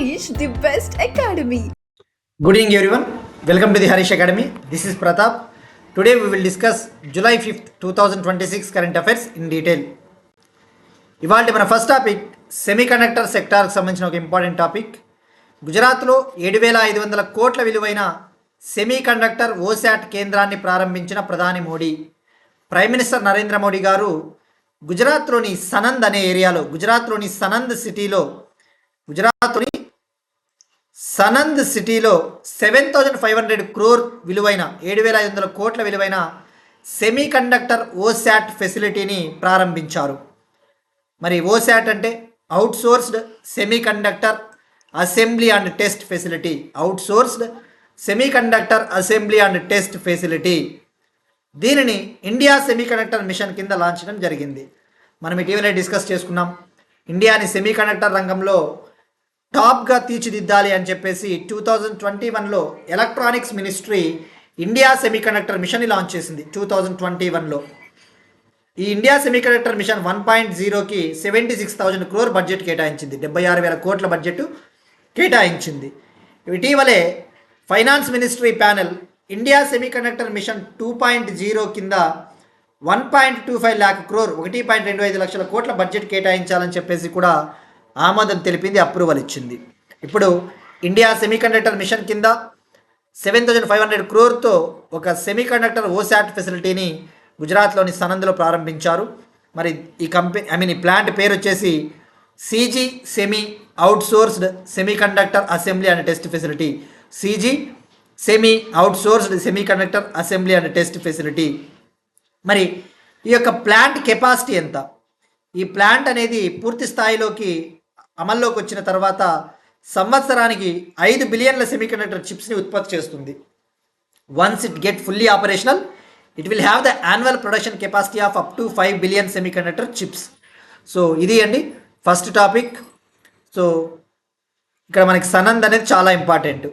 Harish, the best academy. Good evening everyone. Welcome to the Harish Academy. This is Pratap. Today we will discuss July 5th, 2026 current affairs in detail. ఇవాళ మన first topic semiconductor సెక్టార్కి సంబంధించిన ఒక important topic. గుజరాత్లో 7,500 కోట్ల విలువైన semiconductor ఓశాట్ కేంద్రాన్ని ప్రారంభించిన ప్రధాని మోడీ. ప్రైమ్ మినిస్టర్ నరేంద్ర మోడీ గారు గుజరాత్లోని సనంద్ అనే ఏరియాలో, గుజరాత్లోని సనంద్ సిటీలో 7,500 క్రోర్ విలువైన 7,500 కోట్ల విలువైన సెమీకండక్టర్ ఓశాట్ ఫెసిలిటీని ప్రారంభించారు. మరి ఓశాట్ అంటే outsourced semiconductor assembly and test facility. Outsourced semiconductor assembly and test facility. దీనిని ఇండియా సెమీకండక్టర్ మిషన్ కింద లాంచ్ చేయడం జరిగింది. మనం ఇటీవలే డిస్కస్ చేసుకున్నాం. ఇండియాని సెమీకండక్టర్ రంగంలో టాప్గా తీర్చిదిద్దాలి అని చెప్పేసి 2021లో ఎలక్ట్రానిక్స్ మినిస్ట్రీ ఇండియా సెమీకండక్టర్ మిషన్ని లాంచ్ చేసింది 2021లో. ఈ ఇండియా సెమీకండక్టర్ మిషన్ 1.0కి 76,000 క్రోర్ బడ్జెట్ కేటాయించింది. 76,000 కోట్ల బడ్జెట్ కేటాయించింది. ఇటీవలే finance ministry panel India semiconductor mission 2.0 కింద 1.25 lakh క్రోర్ 1.25 లక్షల కోట్ల బడ్జెట్ కేటాయించాలని చెప్పేసి కూడా ఆమోదం తెలిపింది, అప్రూవల్ ఇచ్చింది. ఇప్పుడు ఇండియా సెమీకండక్టర్ మిషన్ కింద 7,500 క్రోర్తో ఒక సెమీకండక్టర్ ఓశాట్ ఫెసిలిటీని గుజరాత్లోని సనంద్లో ప్రారంభించారు. మరి ఈ ప్లాంట్ పేరు వచ్చేసి CG semi outsourced semiconductor assembly and test facility. CG semi outsourced semiconductor assembly and test facility. మరి ఈ యొక్క ప్లాంట్ కెపాసిటీ ఎంత? ఈ ప్లాంట్ అనేది పూర్తి స్థాయిలోకి అమల్లోకి వచ్చిన తర్వాత సంవత్సరానికి 5 బిలియన్ల సెమీకండక్టర్ చిప్స్ని ఉత్పత్తి చేస్తుంది. Once it get fully operational, it will have the annual production capacity of up to 5 billion semiconductor chips. So ఇది అండి ఫస్ట్ టాపిక్. సో ఇక్కడ మనకి సనంద్ అనేది చాలా ఇంపార్టెంట్.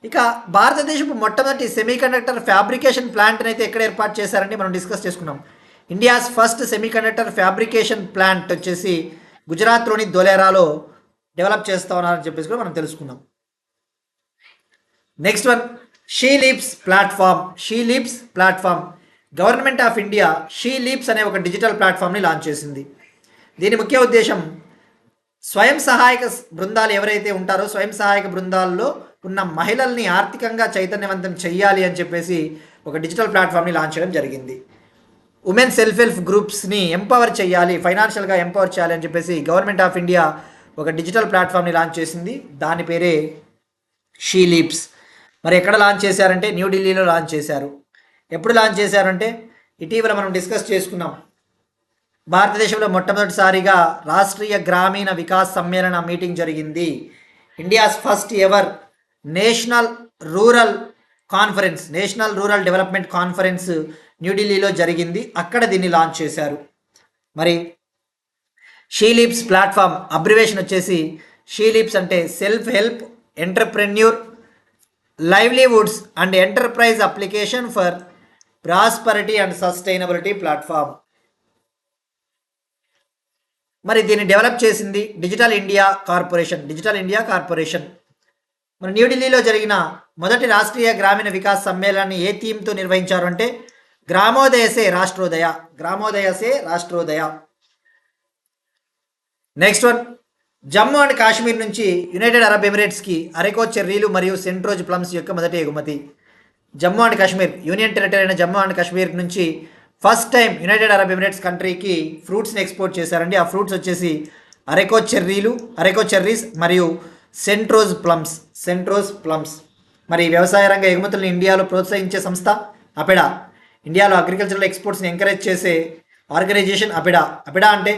ఇక భారతదేశపు మొట్టమొదటి సెమీకండక్టర్ ఫ్యాబ్రికేషన్ ప్లాంట్ని అయితే ఎక్కడ ఏర్పాటు చేశారంటే మనం డిస్కస్ చేసుకున్నాం. India's first semiconductor fabrication plant వచ్చేసి గుజరాత్లోని ధోలేరాలో డెవలప్ చేస్తూ ఉన్నారని చెప్పేసి కూడా మనం తెలుసుకున్నాం. Next one, she leaps platform. Government of India she leaps అనే ఒక డిజిటల్ ప్లాట్ఫామ్ని లాంచ్ చేసింది. దీని ముఖ్య ఉద్దేశం స్వయం సహాయక బృందాలు ఎవరైతే ఉంటారో స్వయం సహాయక బృందాల్లో ఉన్న మహిళల్ని ఆర్థికంగా చైతన్యవంతం చేయాలి అని చెప్పేసి ఒక డిజిటల్ ప్లాట్ఫామ్ని లాంచ్ చేయడం జరిగింది. ఉమెన్ సెల్ఫ్ హెల్ప్ గ్రూప్స్ని ఎంపవర్ చేయాలి, ఫైనాన్షియల్గా ఎంపవర్ చేయాలి అని చెప్పేసి గవర్నమెంట్ ఆఫ్ ఇండియా ఒక డిజిటల్ ప్లాట్ఫామ్ని లాంచ్ చేసింది. దాని పేరే షీ లీప్స్. మరి ఎక్కడ లాంచ్ చేశారంటే న్యూఢిల్లీలో లాంచ్ చేశారు. ఎప్పుడు లాంచ్ చేశారంటే ఇటీవల మనం డిస్కస్ చేసుకున్నాం. భారతదేశంలో మొట్టమొదటిసారిగా రాష్ట్రీయ గ్రామీణ వికాస్ సమ్మేళన మీటింగ్ జరిగింది. India's first ever national rural development conference న్యూఢిల్లీలో జరిగింది. అక్కడ దీన్ని లాంచ్ చేశారు. మరి షీ లీప్స్ ప్లాట్ఫామ్ అబ్రివేషన్ వచ్చేసి షీ లీప్స్ అంటే self help entrepreneur లైవ్లీవుడ్స్ and enterprise application for prosperity and sustainability platform. మరి దీన్ని డెవలప్ చేసింది డిజిటల్ ఇండియా కార్పొరేషన్. మరి న్యూఢిల్లీలో జరిగిన మొదటి రాష్ట్రీయ గ్రామీణ వికాస్ సమ్మేళనాన్ని ఏ థీమ్తో నిర్వహించారు అంటే గ్రామోదయ సే రాష్ట్రోదయ. Next one, Jammu and Kashmir నుంచి యునైటెడ్ అరబ్ ఎమిరేట్స్కి అరెకో చెర్రీలు మరియు సెంట్రోజ్ ప్లమ్స్ యొక్క మొదటి ఎగుమతి. Jammu and Kashmir union territory అయిన జమ్మూ అండ్ కాశ్మీర్ నుంచి first time United Arab Emirates కంట్రీకి ఫ్రూట్స్ని ఎక్స్పోర్ట్ చేశారండి. ఆ ఫ్రూట్స్ వచ్చేసి అరెకో చెర్రీస్ మరియు సెంట్రోజ్ ప్లమ్స్. మరి వ్యవసాయ రంగ ఎగుమతులను ఇండియాలో ప్రోత్సహించే సంస్థ అపెడా. ఇండియాలో అగ్రికల్చరల్ ఎక్స్పోర్ట్స్ని ఎంకరేజ్ చేసే ఆర్గనైజేషన్ అపెడా. అంటే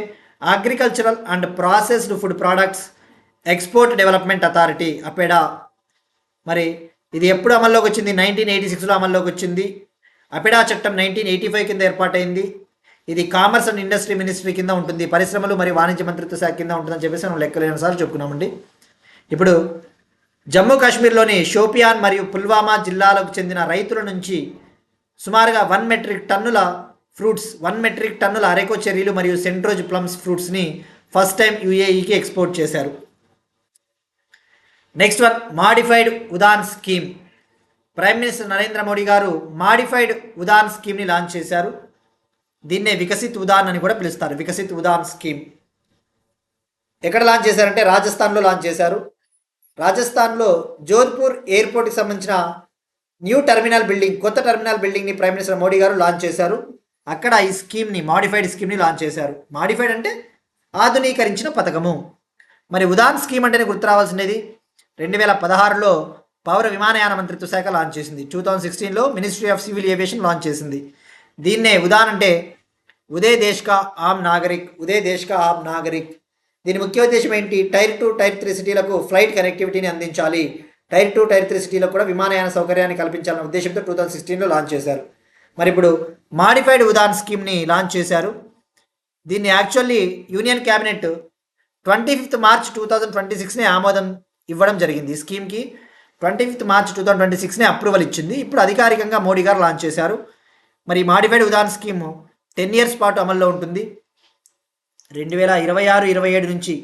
agricultural and processed food products export development authority, APEDA. మరి ఇది ఎప్పుడు అమల్లోకి వచ్చింది? 1986లో అమల్లోకి వచ్చింది. అపెడా చట్టం 1985 కింద ఏర్పాటైంది. ఇది కామర్స్ అండ్ ఇండస్ట్రీ మినిస్ట్రీ కింద ఉంటుంది, పరిశ్రమలు మరియు వాణిజ్య మంత్రిత్వ శాఖ కింద ఉంటుందని చెప్పేసి మనం లెక్కలేని సార్లు చెప్పుకున్నామండి. ఇప్పుడు జమ్మూ కాశ్మీర్లోని షోపియాన్ మరియు పుల్వామా జిల్లాలకు చెందిన రైతుల నుంచి సుమారుగా 1 మెట్రిక్ టన్నుల అరెకో చెర్రీలు మరియు సెంట్రోజ్ ప్లమ్స్ ఫ్రూట్స్ని ఫస్ట్ టైం యూఏఈకి ఎక్స్పోర్ట్ చేశారు. Next one modified Udan scheme. Prime minister Narendra Modi గారు మాడిఫైడ్ ఉదాన్ స్కీమ్ని లాంచ్ చేశారు. దీన్నే వికసిత్ ఉదాన్ అని కూడా పిలుస్తారు. వికసిత్ ఉదాన్ స్కీమ్ ఎక్కడ లాంచ్ చేశారంటే రాజస్థాన్లో లాంచ్ చేశారు. రాజస్థాన్లో జోధ్పూర్ ఎయిర్పోర్ట్కి సంబంధించిన న్యూ టెర్మినల్ బిల్డింగ్, కొత్త టెర్మినల్ బిల్డింగ్ని ప్రైమ్ మినిస్టర్ మోడీ గారు లాంచ్ చేశారు. అక్కడ ఈ స్కీమ్ని, మాడిఫైడ్ స్కీమ్ని లాంచ్ చేశారు. మాడిఫైడ్ అంటే ఆధునీకరించిన పథకము. మరి ఉదాన్ స్కీమ్ అంటేనే గుర్తు రావాల్సినది 2016లో పౌర విమానయాన మంత్రిత్వ శాఖ లాంచ్ చేసింది. 2016లో ministry of civil aviation launch చేసింది. దీన్నే ఉదాన్ అంటే ఉదయ్ దేశ్ కా ఆమ్ నాగరిక్, ఉదయ్ దేశ్ కా ఆమ్ నాగరిక్. దీని ముఖ్య ఉద్దేశం ఏంటి? టైర్ 2, టైర్ 3 సిటీలకు ఫ్లైట్ కనెక్టివిటీని అందించాలి. టైర్ 2, టైర్ 3 సిటీలకు కూడా విమానయాన సౌకర్యాన్ని కల్పించాలన్న ఉద్దేశంతో 2016లో లాంచ్ చేశారు. మరి ఇప్పుడు మాడిఫైడ్ ఉదాన్ స్కీమ్ని లాంచ్ చేశారు. దీన్ని యాక్చువల్లీ యూనియన్ క్యాబినెట్ 25 మార్చ్ 2026నే ఆమోదం ఇవ్వడం జరిగింది. ఈ స్కీమ్కి 25 మార్చ్ 2026నే అప్రూవల్ ఇచ్చింది. ఇప్పుడు అధికారికంగా మోడీ గారు లాంచ్ చేశారు. మరి మాడిఫైడ్ ఉదాన్ స్కీమ్ 10 ఇయర్స్ పాటు అమల్లో ఉంటుంది. 2026-27 నుంచి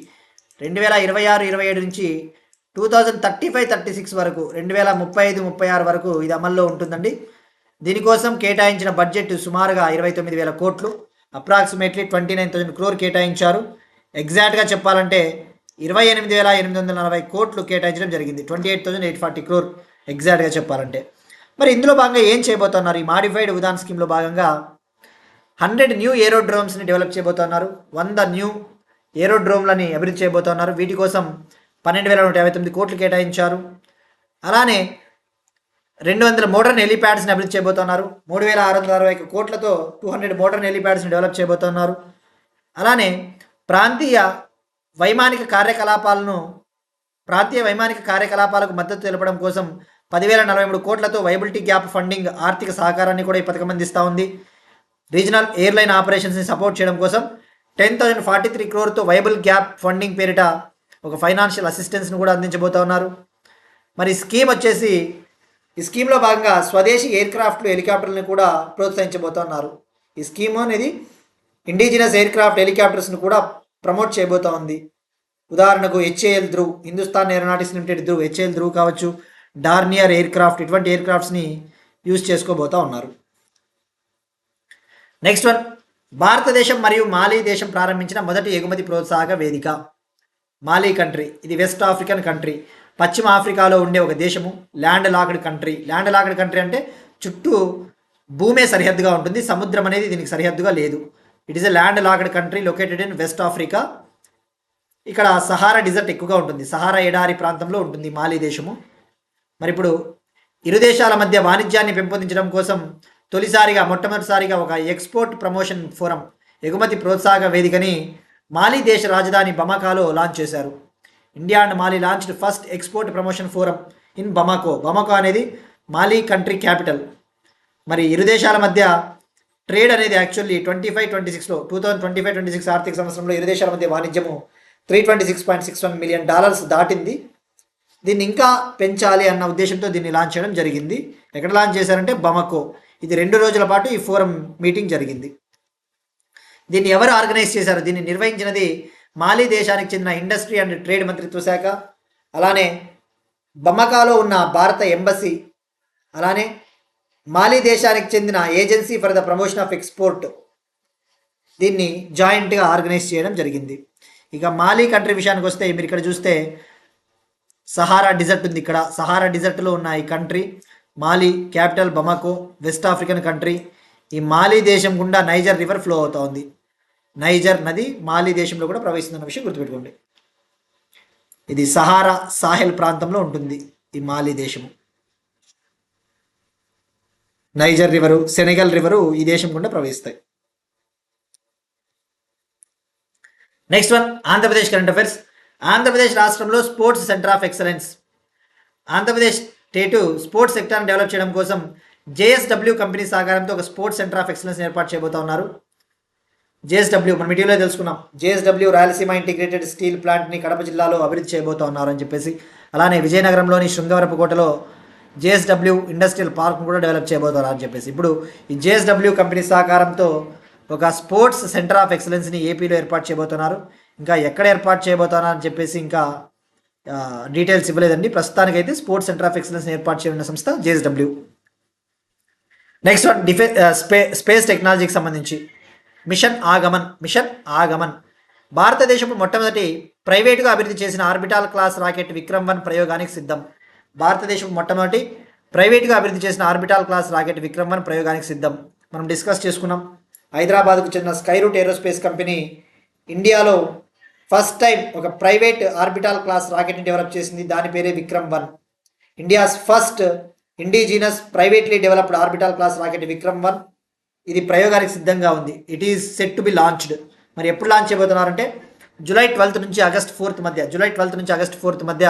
2035-36 వరకు, 2035-36 వరకు ఇది అమల్లో ఉంటుందండి. దీనికోసం కేటాయించిన బడ్జెట్ సుమారుగా 29,000 కోట్లు, అప్రాక్సిమేట్లీ 29,000 క్రోర్ కేటాయించారు. ఎగ్జాక్ట్గా చెప్పాలంటే 28,840 కోట్లు కేటాయించడం జరిగింది. 28,840 క్రోర్ ఎగ్జాక్ట్గా చెప్పాలంటే. మరి ఇందులో భాగంగా ఏం చేయబోతున్నారు? ఈ మాడిఫైడ్ ఉదాన్ స్కీమ్లో భాగంగా 100 న్యూ ఏరోడ్రోమ్స్ని డెవలప్ చేయబోతున్నారు. 100 న్యూ ఏరోడ్రోమ్లని అభివృద్ధి చేయబోతున్నారు. వీటి కోసం 12,159 కోట్లు కేటాయించారు. అలానే 200 మోడర్న్ హెలిప్యాడ్స్ని అభివృద్ధి చేయబోతున్నారు. 3,661 కోట్లతో 200 మోడర్న్ హెలిప్యాడ్స్ని డెవలప్ చేయబోతున్నారు. అలానే ప్రాంతీయ వైమానిక కార్యకలాపాలకు మద్దతు తెలపడం కోసం 10,043 కోట్లతో వైబిలిటీ గ్యాప్ ఫండింగ్ ఆర్థిక సహకారాన్ని కూడా ఈ పథకం అందిస్తూ ఉంది. రీజనల్ ఎయిర్లైన్ ఆపరేషన్స్ని సపోర్ట్ చేయడం కోసం 10,043 క్రోర్తో వైబుల్ గ్యాప్ ఫండింగ్ పేరిట ఒక ఫైనాన్షియల్ అసిస్టెన్స్ను కూడా అందించబోతూ ఉన్నారు. మరి స్కీమ్ వచ్చేసి, ఈ స్కీమ్లో భాగంగా స్వదేశీ ఎయిర్ క్రాఫ్ట్లు, హెలికాప్టర్లను కూడా ప్రోత్సహించబోతున్నారు. ఈ స్కీమ్ అనేది ఇండిజినస్ ఎయిర్ క్రాఫ్ట్, హెలికాప్టర్స్ను కూడా ప్రమోట్ చేయబోతూ ఉంది. ఉదాహరణకు HAL Dhruv, Hindustan aeronautics limited Dhruv, HAL Dhruv కావచ్చు, డార్నియర్ ఎయిర్ క్రాఫ్ట్, ఇటువంటి ఎయిర్ క్రాఫ్ట్స్ని యూజ్ చేసుకోబోతూ ఉన్నారు. నెక్స్ట్ వన్, భారతదేశం మరియు మాలీ దేశం ప్రారంభించిన మొదటి ఎగుమతి ప్రోత్సాహక వేదిక. మాలీ కంట్రీ, ఇది వెస్ట్ ఆఫ్రికన్ కంట్రీ, పశ్చిమ ఆఫ్రికాలో ఉండే ఒక దేశము. Land locked country. Land locked country అంటే చుట్టూ భూమే సరిహద్దుగా ఉంటుంది, సముద్రం అనేది దీనికి సరిహద్దుగా లేదు. It is a land locked country located in west Africa. ఇక్కడ సహారా డిజర్ట్ ఎక్కువగా ఉంటుంది, సహారా ఎడారి ప్రాంతంలో ఉంటుంది మాలీ దేశము. మరి ఇప్పుడు ఇరు దేశాల మధ్య వాణిజ్యాన్ని పెంపొందించడం కోసం మొట్టమొదటిసారిగా ఒక ఎక్స్పోర్ట్ ప్రమోషన్ ఫోరం, ఎగుమతి ప్రోత్సాహక వేదికని మాలీ దేశ రాజధాని బమాకోలో లాంచ్ చేశారు. India and Mali launched first export promotion forum in Bamako. Bamako అనేది మాలీ కంట్రీ క్యాపిటల్. మరి ఇరు దేశాల మధ్య ట్రేడ్ అనేది యాక్చువల్లీ 2025-26లో 2025-26 ఆర్థిక సంవత్సరంలో ఇరు దేశాల మధ్య వాణిజ్యము $326.61 మిలియన్ దాటింది. దీన్ని ఇంకా పెంచాలి అన్న ఉద్దేశంతో దీన్ని లాంచ్ చేయడం జరిగింది. ఎక్కడ లాంచ్ చేశారంటే బమాకో. ఇది 2 రోజుల పాటు ఈ ఫోరం మీటింగ్ జరిగింది. దీన్ని ఎవరు ఆర్గనైజ్ చేశారు? దీన్ని నిర్వహించినది మాలీ దేశానికి చెందిన ఇండస్ట్రీ అండ్ ట్రేడ్ మంత్రిత్వ శాఖ, అలానే బమాకోలో ఉన్న భారత ఎంబసీ, అలానే మాలీ దేశానికి చెందిన agency for the promotion of export దీన్ని జాయింట్గా ఆర్గనైజ్ చేయడం జరిగింది. ఇక మాలీ కంట్రీ విషయానికి వస్తే మీరు ఇక్కడ చూస్తే సహారా డిజర్ట్ ఉంది. ఇక్కడ సహారా డిజర్ట్లో ఉన్న ఈ country Mali, capital Bamako, west African country. ఈ మాలీ దేశం గుండా నైజర్ రివర్ ఫ్లో అవుతూ ఉంది. నైజర్ నది మాలీ దేశంలో కూడా ప్రవహిస్తున్న విషయం గుర్తుపెట్టుకోండి. ఇది సహారా సాహెల్ ప్రాంతంలో ఉంటుంది ఈ మాలీ దేశము. నైజర్ రివరు, సెనెగల్ రివరు ఈ దేశం గుండా ప్రవహిస్తాయి. Next one, Andhra Pradesh current affairs. Andhra Pradesh రాష్ట్రంలో sports centre of excellence. Andhra Pradesh state sports సెక్టార్ని develop చేయడం కోసం జేఎస్డబ్ల్యూ కంపెనీ సహకారంతో ఒక స్పోర్ట్స్ సెంటర్ ఆఫ్ ఎక్సలెన్స్ ఏర్పాటు చేయబోతా ఉన్నారు. జేఎస్డబ్ల్యూ మనం ఇటీవలే తెలుసుకున్నాం. జేఎస్డబ్ల్యూ రాయలసీమ ఇంటిగ్రేటెడ్ స్టీల్ ప్లాంట్ని కడప జిల్లాలో అభివృద్ధి చేయబోతా ఉన్నారు అని చెప్పేసి. అలానే విజయనగరంలోని శృంగవరపుకోటలో జేఎస్డబ్ల్యూ ఇండస్ట్రియల్ పార్క్ను కూడా డెవలప్ చేయబోతున్నారు అని చెప్పేసి. ఇప్పుడు ఈ జేఎస్డబ్ల్యూ కంపెనీ సహకారంతో ఒక స్పోర్ట్స్ సెంటర్ ఆఫ్ ఎక్సలెన్స్ని ఏపీలో ఏర్పాటు చేయబోతున్నారు. ఇంకా ఎక్కడ ఏర్పాటు చేయబోతున్నారు అని చెప్పేసి ఇంకా డీటెయిల్స్ ఇవ్వలేదండి. ప్రస్తుతానికైతే స్పోర్ట్స్ సెంటర్ ఆఫ్ ఎక్సలెన్స్ ఏర్పాటు చేయనున్న సంస్థ JSW. నెక్స్ట్ వన్ స్పేస్ టెక్నాలజీకి సంబంధించి మిషన్ ఆగమన్ భారతదేశం మొట్టమొదటి ప్రైవేటుగా అభివృద్ధి చేసిన ఆర్బిటాల్ క్లాస్ రాకెట్ విక్రమ్-1 ప్రయోగానికి సిద్ధం. భారతదేశం మొట్టమొదటి ప్రైవేటుగా అభివృద్ధి చేసిన ఆర్బిటాల్ క్లాస్ రాకెట్ విక్రమ్-1 ప్రయోగానికి సిద్ధం. మనం డిస్కస్ చేసుకున్నాం. హైదరాబాద్కు చెందిన స్కైరూట్ ఏరోస్పేస్ కంపెనీ ఇండియాలో ఫస్ట్ టైం ఒక ప్రైవేట్ ఆర్బిటాల్ క్లాస్ రాకెట్ని డెవలప్ చేసింది. దాని పేరే విక్రమ్-1. India's first indigenous privately developed orbital class rocket విక్రమ్-1 ఇది ప్రయోగానికి సిద్ధంగా ఉంది. It is set to be launched. మరి ఎప్పుడు లాంచ్ చేయబోతున్నారంటే జూలై 12 నుంచి ఆగస్ట్ 4 మధ్య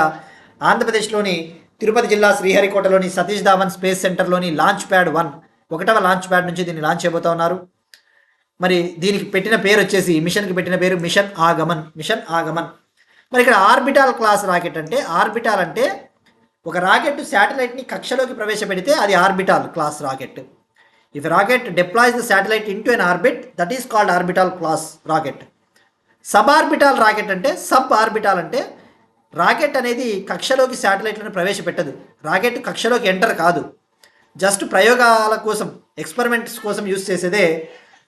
ఆంధ్రప్రదేశ్లోని తిరుపతి జిల్లా శ్రీహరికోటలోని సతీష్ ధావన్ స్పేస్ సెంటర్లోని లాంచ్ ప్యాడ్ 1 ఒకటవ లాంచ్ ప్యాడ్ నుంచి దీన్ని లాంచ్ చేయబోతా ఉన్నారు. మరి దీనికి పెట్టిన పేరు వచ్చేసి మిషన్కి పెట్టిన పేరు మిషన్ ఆగమన్. మరి ఇక్కడ ఆర్బిటాల్ క్లాస్ రాకెట్ అంటే ఆర్బిటాల్ అంటే ఒక రాకెట్ శాటిలైట్ని కక్షలోకి ప్రవేశపెడితే అది orbital class rocket. If rocket deploys the satellite into an orbit that is called orbital class rocket. Sub orbital అంటే రాకెట్ అనేది కక్షలోకి శాటిలైట్లను ప్రవేశపెట్టదు. రాకెట్ కక్షలోకి ఎంటర్ కాదు, జస్ట్ ప్రయోగాల కోసం ఎక్స్పెరిమెంట్స్ కోసం యూజ్ చేసేదే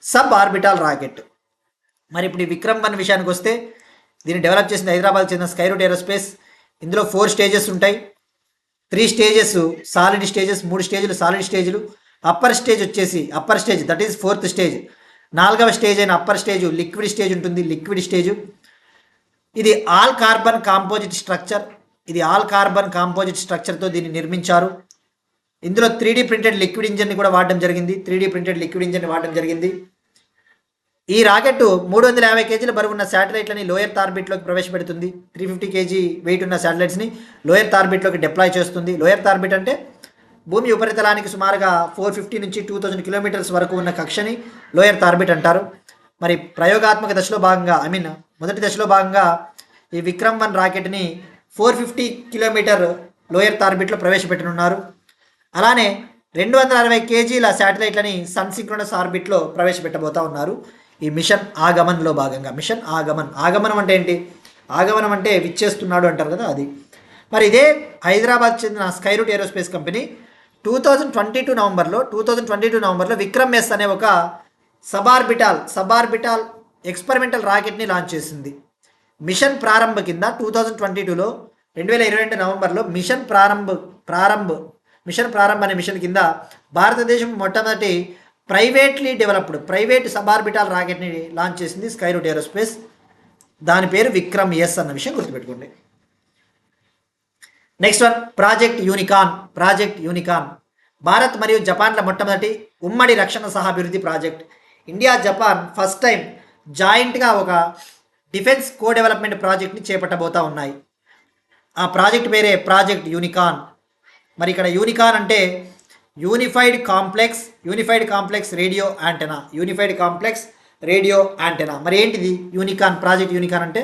సబ్ ఆర్బిటాల్ రాకెట్. మరి ఇప్పుడు ఈ విక్రమ్-1 విషయానికి వస్తే దీన్ని డెవలప్ చేసింది హైదరాబాద్కి చెందిన స్కైరూట్ ఏరోస్పేస్. ఇందులో 4 స్టేజెస్ ఉంటాయి. 3 స్టేజెస్ సాలిడ్ స్టేజెస్, 3 స్టేజ్లు సాలిడ్ స్టేజ్లు. Upper stage that is 4th stage. 4వ స్టేజ్ అయిన అప్పర్ స్టేజ్ లిక్విడ్ స్టేజ్ ఉంటుంది. ఇది ఆల్ కార్బన్ కాంపోజిట్ స్ట్రక్చర్తో దీన్ని నిర్మించారు. ఇందులో 3D ప్రింటెడ్ లిక్విడ్ ఇంజన్ని కూడా వాడడం జరిగింది. ఈ రాకెట్ 350 kg బరువున్న శాటిలైట్లని లోయర్ ఆర్బిట్లోకి ప్రవేశపెడుతుంది. 350 kg వెయిట్ ఉన్న శాటిలైట్స్ని లోయర్ ఆర్బిట్లోకి డిప్లాయ్ చేస్తుంది. లోయర్ ఆర్బిట్ అంటే భూమి ఉపరితలానికి సుమారుగా 450 నుంచి 2000 కిలోమీటర్స్ వరకు ఉన్న కక్షని లోయర్ ఆర్బిట్ అంటారు. మరి ప్రయోగాత్మక దశలో భాగంగా మొదటి దశలో భాగంగా ఈ విక్రమ్-1 రాకెట్ని 450 కిలోమీటర్ లోయర్ ఆర్బిట్లో ప్రవేశపెట్టనున్నారు. అలానే 260 kgల శాటిలైట్లని సన్ సింక్రోనస్ ఆర్బిట్లో ప్రవేశపెట్టబోతా ఉన్నారు ఈ మిషన్ ఆగమన్లో భాగంగా. ఆగమనం అంటే ఏంటి? ఆగమనం అంటే విచ్చేస్తున్నాడు అంటారు కదా, అది. మరి ఇదే హైదరాబాద్ చెందిన స్కైరూట్ ఏరోస్పేస్ కంపెనీ 2022 నవంబర్లో విక్రమ్-S అనే ఒక సబార్బిటాల్ ఎక్స్పెరిమెంటల్ రాకెట్ని లాంచ్ చేసింది. మిషన్ ప్రారంభ కింద 2022 నవంబర్లో మిషన్ ప్రారంభ అనే మిషన్ కింద భారతదేశం మొట్టమొదటి ప్రైవేట్ సబార్బిటాల్ రాకెట్ని లాంచ్ చేసింది స్కైరూట్ ఏరోస్పేస్. దాని పేరు విక్రమ్-S అన్న విషయం గుర్తుపెట్టుకోండి. Next one project Unicorn Bharat మరియు జపాన్ల మొట్టమొదటి ఉమ్మడి రక్షణ సహాభివృద్ధి project. India Japan first time జాయింట్గా ఒక డిఫెన్స్ కో డెవలప్మెంట్ ప్రాజెక్ట్ని చేపట్టబోతా ఉన్నాయి. ఆ ప్రాజెక్ట్ పేరే ప్రాజెక్ట్ యూనికాన్. మరి ఇక్కడ యూనికాన్ అంటే యూనిఫైడ్ కాంప్లెక్స్ రేడియో యాంటెనా. మరి ఏంటిది ప్రాజెక్ట్ యూనికాన్ అంటే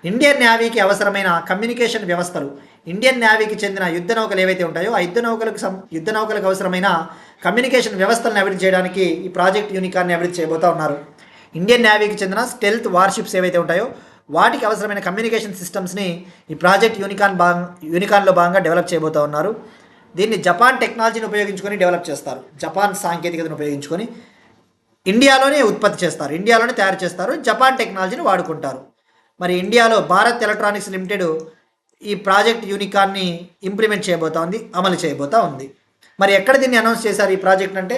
ఇండియన్ నేవీకి అవసరమైన కమ్యూనికేషన్ వ్యవస్థలు, ఇండియన్ నేవీకి చెందిన యుద్ధ నౌకలు ఏవైతే ఉంటాయో ఆ యుద్ధ నౌకలకు అవసరమైన కమ్యూనికేషన్ వ్యవస్థలను అభివృద్ధి చేయడానికి ఈ ప్రాజెక్ట్ యూనికాన్ని అభివృద్ధి చేయబోతా ఉన్నారు. ఇండియన్ నేవీకి చెందిన స్టెల్త్ వార్షిప్స్ ఏవైతే ఉంటాయో వాటికి అవసరమైన కమ్యూనికేషన్ సిస్టమ్స్ని ఈ ప్రాజెక్ట్ యూనికాన్లో భాగంగా డెవలప్ చేయబోతా ఉన్నారు. దీన్ని జపాన్ టెక్నాలజీని ఉపయోగించుకొని డెవలప్ చేస్తారు. జపాన్ సాంకేతికతను ఉపయోగించుకొని ఇండియాలోనే ఉత్పత్తి చేస్తారు, ఇండియాలోనే తయారు చేస్తారు, జపాన్ టెక్నాలజీని వాడుకుంటారు. మరి ఇండియాలో భారత్ ఎలక్ట్రానిక్స్ లిమిటెడ్ ఈ ప్రాజెక్ట్ యూనికాన్ని ఇంప్లిమెంట్ చేయబోతా ఉంది, అమలు చేయబోతా ఉంది. మరి ఎక్కడ దీన్ని అనౌన్స్ చేశారు ఈ ప్రాజెక్ట్ అంటే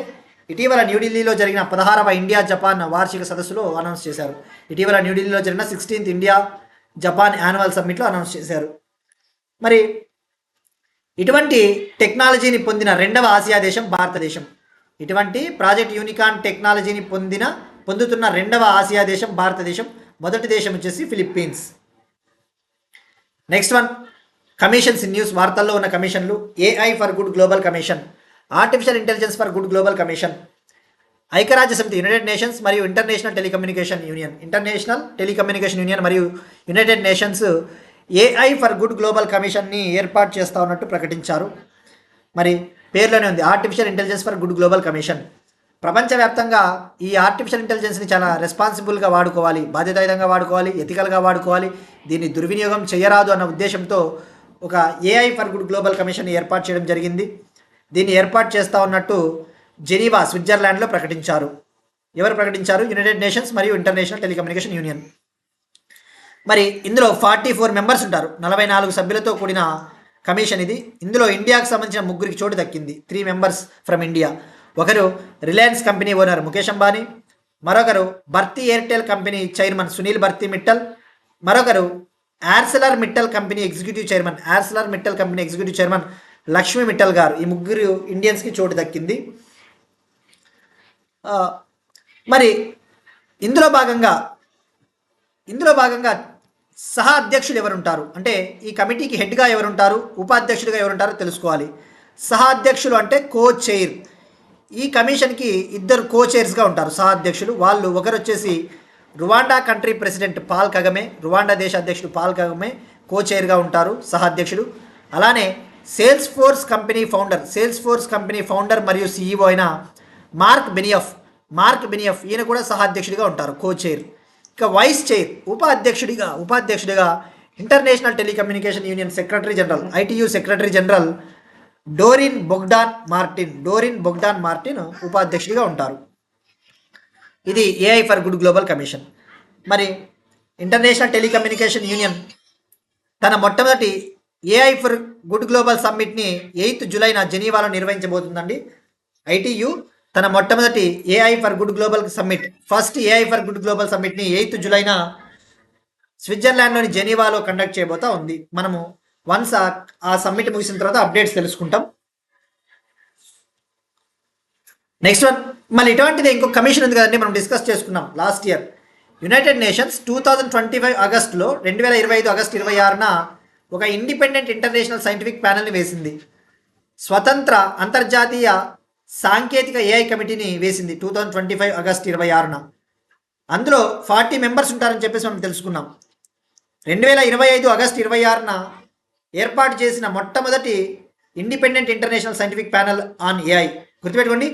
ఇటీవల న్యూఢిల్లీలో జరిగిన 16వ ఇండియా జపాన్ వార్షిక సదస్సులో అనౌన్స్ చేశారు. ఇటీవల న్యూఢిల్లీలో జరిగిన 16th ఇండియా జపాన్ యాన్యువల్ సమ్మిట్లో అనౌన్స్ చేశారు. మరి ఇటువంటి టెక్నాలజీని పొందిన రెండవ ఆసియా దేశం భారతదేశం. ఇటువంటి ప్రాజెక్ట్ యూనికాన్ టెక్నాలజీని పొందుతున్న రెండవ ఆసియా దేశం భారతదేశం. మొదటి దేశం వచ్చేసి Philippines. Next one commissions in news. వార్తల్లో ఉన్న కమిషన్లు. AI for good global commission, artificial intelligence for good global commission, ఐక్యరాజ్య సమితి, యునైటెడ్ నేషన్స్ మరియు ఇంటర్నేషనల్ టెలికమ్యూనికేషన్ యూనియన్ మరియు United Nations AI for good global కమిషన్ని ఏర్పాటు చేస్తా ఉన్నట్టు ప్రకటించారు. మరి పేర్లోనే ఉంది artificial intelligence for good global commission. ప్రపంచవ్యాప్తంగా ఈ ఆర్టిఫిషియల్ ఇంటెలిజెన్స్ని చాలా రెస్పాన్సిబుల్గా వాడుకోవాలి, బాధ్యతాయుతంగా వాడుకోవాలి, ఎథికల్గా వాడుకోవాలి, దీన్ని దుర్వినియోగం చేయరాదు అన్న ఉద్దేశంతో ఒక AI for good global commission ఏర్పాటు చేయడం జరిగింది. దీన్ని ఏర్పాటు చేస్తూ ఉన్నట్టు జెనీవా స్విట్జర్లాండ్లో ప్రకటించారు. ఎవరు ప్రకటించారు? యునైటెడ్ నేషన్స్ మరియు ఇంటర్నేషనల్ టెలికమ్యూనికేషన్ యూనియన్. మరి ఇందులో 44 మెంబర్స్ ఉంటారు, 44 సభ్యులతో కూడిన కమిషన్ ఇది. ఇందులో ఇండియాకు సంబంధించిన 3 చోటు దక్కింది, 3 మెంబర్స్ ఫ్రమ్ ఇండియా. ఒకరు Reliance company owner Mukesh Ambani, మరొకరు భర్తీ ఎయిర్టెల్ కంపెనీ చైర్మన్ సునీల్ భర్తీ మిట్టల్, మరొకరు Arcelor Mittal company executive chairman Lakshmi Mittal గారు. ఈ 3 ఇండియన్స్కి చోటు దక్కింది. మరి ఇందులో భాగంగా సహ అధ్యక్షులు ఎవరుంటారు అంటే ఈ కమిటీకి హెడ్గా ఎవరుంటారు, ఉపాధ్యక్షుడిగా ఎవరుంటారో తెలుసుకోవాలి. సహ అధ్యక్షులు అంటే కో చైర్. ఈ కమిషన్కి 2 కో చైర్స్గా ఉంటారు సహ అధ్యక్షులు. వాళ్ళు ఒకరు వచ్చేసి Rwanda country president Paul Kagame, Rwanda దేశ అధ్యక్షుడు పాల్ కగమే కో చైర్గా ఉంటారు, సహ అధ్యక్షుడు. అలానే సేల్స్ ఫోర్స్ కంపెనీ ఫౌండర్ మరియు CEO అయిన మార్క్ బెనియఫ్ ఈయన కూడా సహ అధ్యక్షుడిగా ఉంటారు, కో చైర్. ఇక వైస్ చైర్ ఉపాధ్యక్షుడిగా international telecommunication union secretary general ITU secretary general Doreen Bogdan Martin ఉపాధ్యక్షుడిగా ఉంటారు. ఇది AI for good global commission. మరి ఇంటర్నేషనల్ టెలికమ్యూనికేషన్ యూనియన్ తన మొట్టమొదటి ఏఐ ఫర్ గుడ్ గ్లోబల్ సమ్మిట్ని 8 జూలైన జెనీవాలో నిర్వహించబోతుందండి. ITU తన మొట్టమొదటి AI for good global summit, first AI for good global సమ్మిట్ని 8 జూలైన స్విట్జర్లాండ్లోని జెనీవాలో కండక్ట్ చేయబోతా ఉంది. మనము వన్స్ ఆ సమ్మిట్ ముగిసిన తర్వాత అప్డేట్స్ తెలుసుకుంటాం. నెక్స్ట్ వన్, మళ్ళీ ఇటువంటిది ఇంకొక కమిషన్ ఉంది కదండి, మనం డిస్కస్ చేసుకున్నాం లాస్ట్ ఇయర్. యునైటెడ్ నేషన్స్ 2025 ఆగస్టులో 2025 ఆగస్టు 26న ఒక ఇండిపెండెంట్ ఇంటర్నేషనల్ సైంటిఫిక్ ప్యానెల్ని వేసింది. స్వతంత్ర అంతర్జాతీయ సాంకేతిక ఏఐ కమిటీని వేసింది 2025 ఆగస్టు 26న. అందులో 40 మెంబర్స్ ఉంటారని చెప్పేసి మనం తెలుసుకున్నాం. 2025 ఆగస్టు 26న ఏర్పాటు చేసిన మొట్టమొదటి independent international scientific panel on AI. గుర్తుపెట్టుకోండి,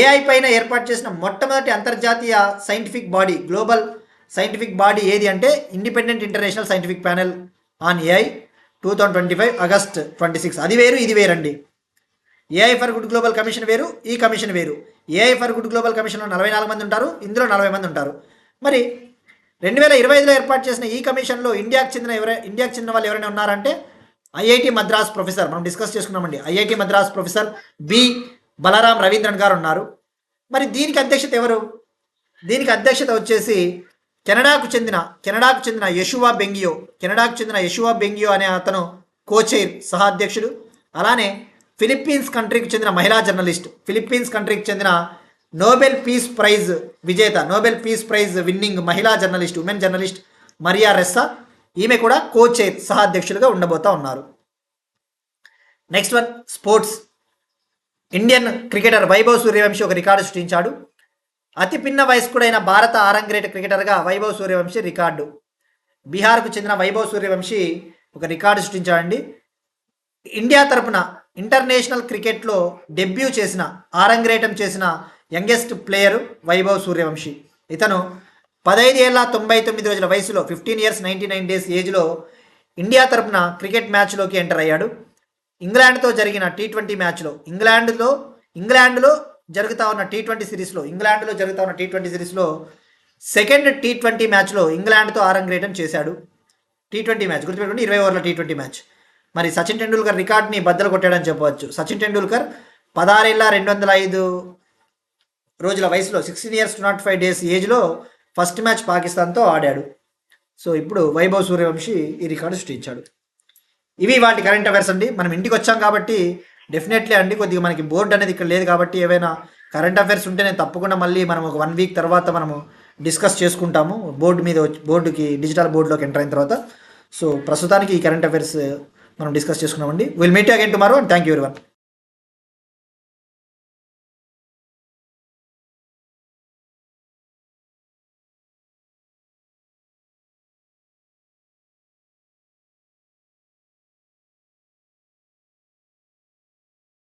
ఏఐ పైన ఏర్పాటు చేసిన మొట్టమొదటి అంతర్జాతీయ scientific body, global scientific body ఏది అంటే independent international scientific panel on AI 2025 August 26. అది వేరు ఇది వేరండి. AI for good global commission వేరు, ఈ కమిషన్ వేరు. ఏఐ ఫర్ గుడ్ గ్లోబల్ కమిషన్లో 44 మంది ఉంటారు, ఇందులో 40 మంది ఉంటారు. మరి 2025లో ఏర్పాటు చేసిన ఈ కమిషన్లో ఇండియాకు చెందిన వాళ్ళు ఎవరైనా ఉన్నారంటే IIT మద్రాస్ ప్రొఫెసర్, మనం డిస్కస్ చేసుకున్నామండి, IIT Madras professor B Balaram Ravindran గారు ఉన్నారు. మరి దీనికి అధ్యక్షత ఎవరు? దీనికి అధ్యక్షత వచ్చేసి కెనడాకు చెందిన యషువా బెంగియో అనే అతను కోచైర్ సహ అధ్యక్షుడు. అలానే ఫిలిప్పీన్స్ కంట్రీకి చెందిన మహిళా జర్నలిస్ట్, ఫిలిప్పీన్స్ కంట్రీకి చెందిన నోబెల్ పీస్ ప్రైజ్ విన్నింగ్ మహిళా జర్నలిస్ట్, ఉమెన్ జర్నలిస్ట్ మరియా రెస్సా, ఈమె కూడా కోచైర్ సహ అధ్యక్షులుగా ఉండబోతా ఉన్నారు. Next one, sports. Indian cricketer Vaibhav Suryavanshi ఒక రికార్డు సృష్టించాడు. అతి పిన్న వయస్కుడైన భారత ఆరంగ్రేట క్రికెటర్గా వైభవ్ సూర్యవంశీ రికార్డు. బీహార్కు చెందిన వైభవ్ సూర్యవంశీ ఒక రికార్డు సృష్టించాడండి. ఇండియా తరపున ఇంటర్నేషనల్ క్రికెట్లో డెబ్యూ చేసిన, ఆరంగ్రేటం చేసిన యంగెస్ట్ ప్లేయరు వైభవ్ సూర్యవంశీ. ఇతను 15 ఏళ్ల 99 రోజుల వయసులో 15 years 99 days ఏజ్లో ఇండియా తరపున క్రికెట్ మ్యాచ్లోకి ఎంటర్ అయ్యాడు. ఇంగ్లాండ్తో జరిగిన T20 మ్యాచ్లో, ఇంగ్లాండ్లో జరుగుతూ ఉన్న T20 సిరీస్లో సెకండ్ T20 మ్యాచ్లో ఇంగ్లాండ్తో ఆరంగ్రేటం చేశాడు. T20 మ్యాచ్ గుర్తుపెట్టుకోండి, 20 ఓవర్ల T20 మ్యాచ్. మరి సచిన్ టెండూల్కర్ రికార్డ్ని బద్దలు కొట్టాడని చెప్పవచ్చు. సచిన్ టెండూల్కర్ 16 ఏళ్ల 205 రోజుల వయసులో 16 years 205 days ఏజ్లో ఫస్ట్ మ్యాచ్ పాకిస్తాన్తో ఆడాడు. సో ఇప్పుడు వైభవ్ సూర్యవంశీ ఈ రికార్డు సృష్టించాడు. ఇవి వాటి కరెంట్ అఫైర్స్ అండి. మనం ఇంటికి వచ్చాం కాబట్టి డెఫినెట్లీ అండి, కొద్దిగా మనకి బోర్డు అనేది ఇక్కడ లేదు కాబట్టి ఏవైనా కరెంట్ అఫైర్స్ ఉంటే నేను తప్పకుండా మళ్ళీ మనం ఒక 1 week తర్వాత మనము డిస్కస్ చేసుకుంటాము బోర్డుకి డిజిటల్ బోర్డులోకి ఎంటర్ అయిన తర్వాత. సో ప్రస్తుతానికి ఈ కరెంట్ అఫైర్స్ మనం డిస్కస్ చేసుకున్నామండి. Will meet again tomorrow and thank you everyone.